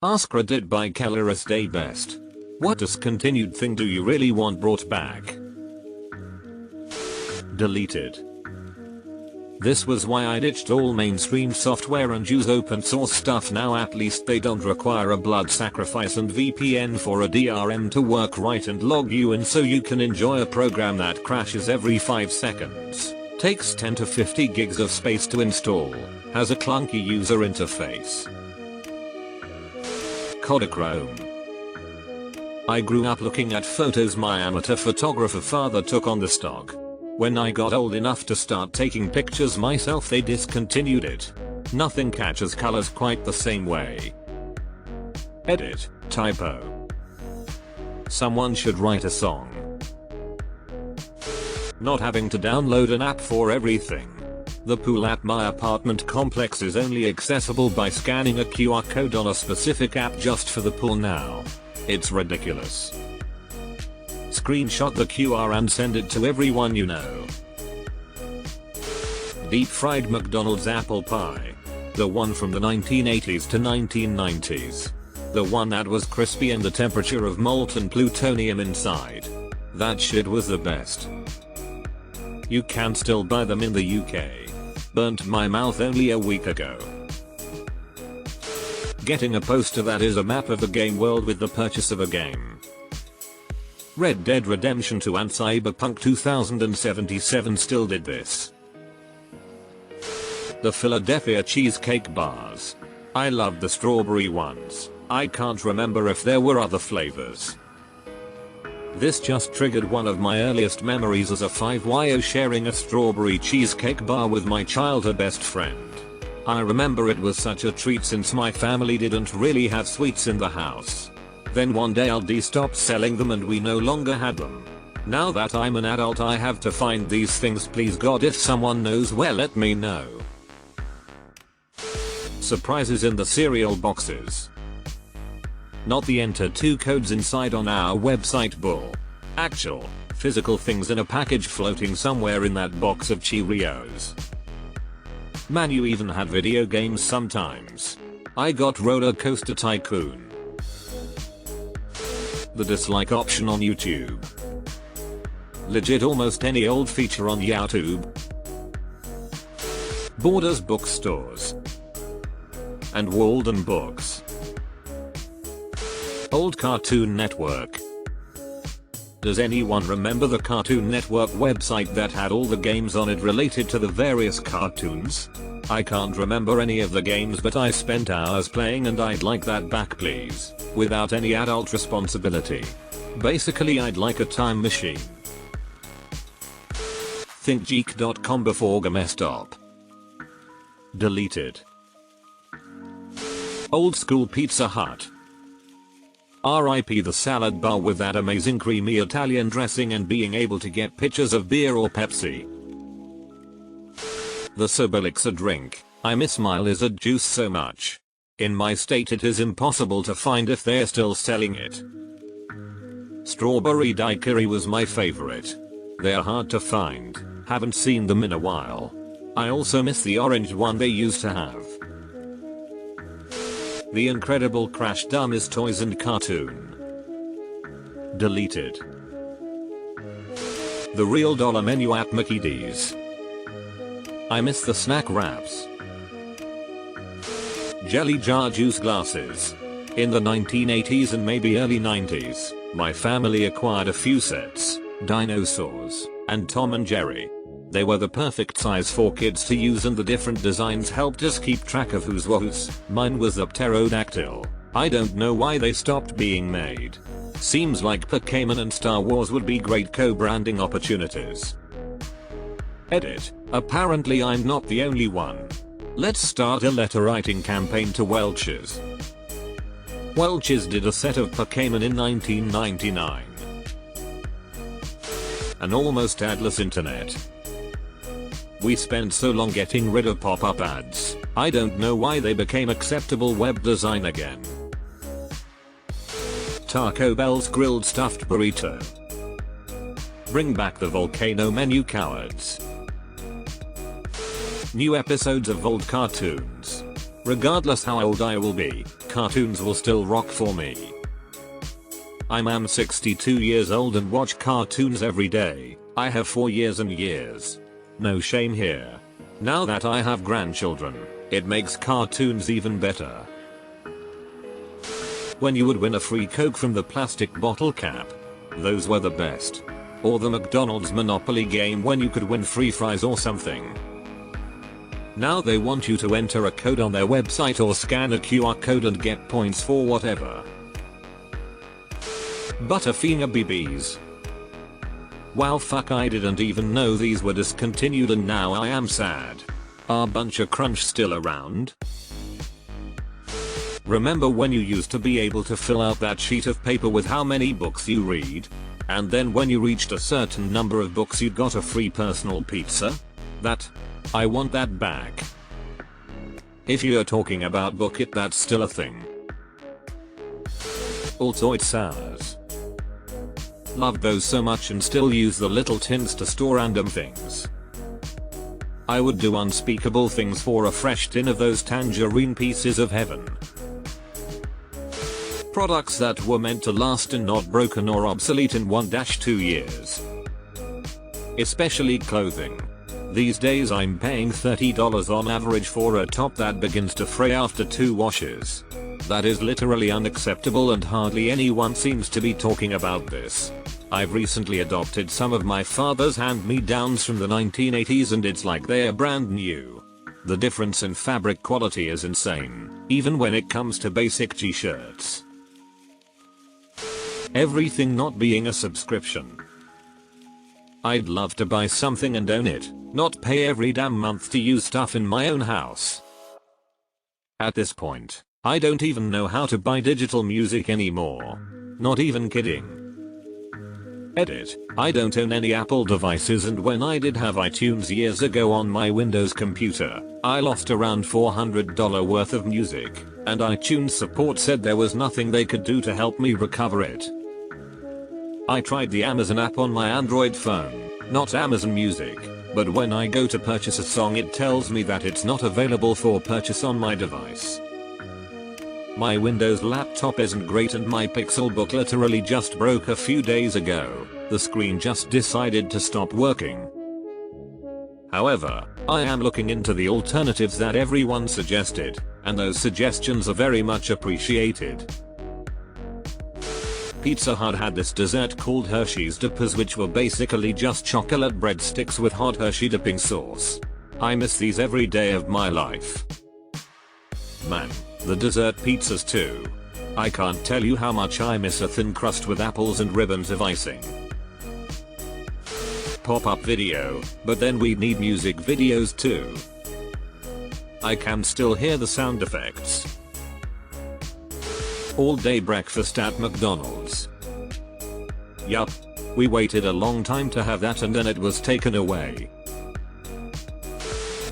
AskReddit by Kelleris Day Best. What discontinued thing do you really want brought back? Deleted. This was why I ditched all mainstream software and use open source stuff now. At least they don't require a blood sacrifice and VPN for a DRM to work right and log you in so you can enjoy a program that crashes every 5 seconds, takes 10 to 50 gigs of space to install, has a clunky user interface. Kodachrome. I grew up looking at photos my amateur photographer father took on the stock. When I got old enough to start taking pictures myself, they discontinued it. Nothing catches colors quite the same way. Edit, typo. Someone should write a song. Not having to download an app for everything. The pool at my apartment complex is only accessible by scanning a QR code on a specific app just for the pool now. It's ridiculous. Screenshot the QR and send it to everyone you know. Deep fried McDonald's apple pie. The one from the 1980s to 1990s. The one that was crispy and the temperature of molten plutonium inside. That shit was the best. You can still buy them in the UK. Burnt my mouth only a week ago. Getting a poster that is a map of the game world with the purchase of a game. Red Dead Redemption 2 and Cyberpunk 2077 still did this. The Philadelphia cheesecake bars. I loved the strawberry ones. I can't remember if there were other flavors. This just triggered one of my earliest memories as a 5yo sharing a strawberry cheesecake bar with my childhood best friend. I remember it was such a treat since my family didn't really have sweets in the house. Then one day Aldi stopped selling them and we no longer had them. Now that I'm an adult I have to find these things. Please God, if someone knows where, let me know. Surprises in the cereal boxes. Not the enter 2 codes inside on our website bull. Actual, physical things in a package floating somewhere in that box of Cheerios. Man, you even had video games sometimes. I got Roller Coaster Tycoon. The dislike option on YouTube. Legit almost any old feature on YouTube. Borders bookstores. And Walden Books. Old Cartoon Network. Does anyone remember the Cartoon Network website that had all the games on it related to the various cartoons? I can't remember any of the games, but I spent hours playing and I'd like that back, please, without any adult responsibility. Basically I'd like a time machine. ThinkGeek.com before GameStop. Deleted. Old school Pizza Hut. RIP the salad bar with that amazing creamy Italian dressing and being able to get pictures of beer or Pepsi. The Sobolixer drink. I miss my lizard juice so much. In my state it is impossible to find if they're still selling it. Strawberry daiquiri was my favorite. They're hard to find, haven't seen them in a while. I also miss the orange one they used to have. The Incredible Crash Dummies Toys and Cartoon. Deleted. The Real Dollar Menu at Mickey D's. I miss the snack wraps. Jelly jar juice glasses. In the 1980s and maybe early 90s, my family acquired a few sets, Dinosaurs, and Tom and Jerry. They were the perfect size for kids to use and the different designs helped us keep track of whose was. Mine was a pterodactyl. I don't know why they stopped being made. Seems like Pokémon and Star Wars would be great co-branding opportunities. Edit. Apparently I'm not the only one. Let's start a letter writing campaign to Welch's. Welch's did a set of Pokémon in 1999. An almost adless internet. We spent so long getting rid of pop-up ads. I don't know why they became acceptable web design again. Taco Bell's grilled stuffed burrito. Bring back the volcano menu, cowards. New episodes of old cartoons. Regardless how old I will be, cartoons will still rock for me. I'm 62 years old and watch cartoons every day. I have 4 years and years. No shame here. Now that I have grandchildren, it makes cartoons even better. When you would win a free Coke from the plastic bottle cap. Those were the best. Or the McDonald's Monopoly game when you could win free fries or something. Now they want you to enter a code on their website or scan a QR code and get points for whatever. Butterfinger BBs. Wow, fuck, I didn't even know these were discontinued and now I am sad. Are Bunch of Crunch still around? Remember when you used to be able to fill out that sheet of paper with how many books you read? And then when you reached a certain number of books you got a free personal pizza? I want that back. If you're talking about Book It, that's still a thing. Altoid sours. Loved those so much and still use the little tins to store random things. I would do unspeakable things for a fresh tin of those tangerine pieces of heaven. Products that were meant to last and not broken or obsolete in 1-2 years. Especially clothing. These days I'm paying $30 on average for a top that begins to fray after 2 washes. That is literally unacceptable and hardly anyone seems to be talking about this. I've recently adopted some of my father's hand-me-downs from the 1980s and it's like they're brand new. The difference in fabric quality is insane, even when it comes to basic t-shirts. Everything not being a subscription. I'd love to buy something and own it, not pay every damn month to use stuff in my own house. At this point, I don't even know how to buy digital music anymore. Not even kidding. Edit. I don't own any Apple devices and when I did have iTunes years ago on my Windows computer, I lost around $400 worth of music, and iTunes support said there was nothing they could do to help me recover it. I tried the Amazon app on my Android phone, not Amazon Music, but when I go to purchase a song it tells me that it's not available for purchase on my device. My Windows laptop isn't great and my Pixelbook literally just broke a few days ago. The screen just decided to stop working. However, I am looking into the alternatives that everyone suggested, and those suggestions are very much appreciated. Pizza Hut had this dessert called Hershey's Dippers, which were basically just chocolate breadsticks with hot Hershey dipping sauce. I miss these every day of my life. Man, the dessert pizzas too. I can't tell you how much I miss a thin crust with apples and ribbons of icing. Pop-up video, but then we need music videos too. I can still hear the sound effects. All day breakfast at McDonald's. Yup. We waited a long time to have that and then it was taken away.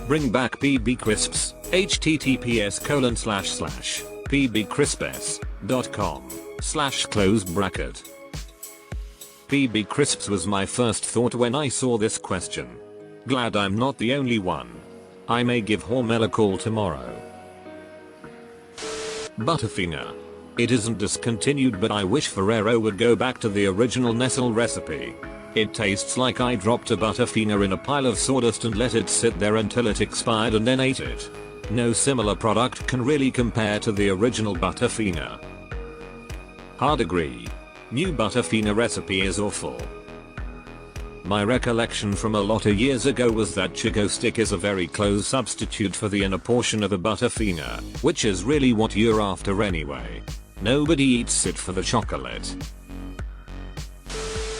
Bring back PB Crisps. https://pbcrisps.com/. PB Crisps was my first thought when I saw this question. Glad I'm not the only one. I may give Hormel a call tomorrow. Butterfinger. It isn't discontinued but I wish Ferrero would go back to the original Nestle recipe. It tastes like I dropped a Butterfinger in a pile of sawdust and let it sit there until it expired and then ate it. No similar product can really compare to the original Butterfinger. Hard agree. New Butterfinger recipe is awful. My recollection from a lot of years ago was that Chico Stick is a very close substitute for the inner portion of a Butterfinger, which is really what you're after anyway. Nobody eats it for the chocolate.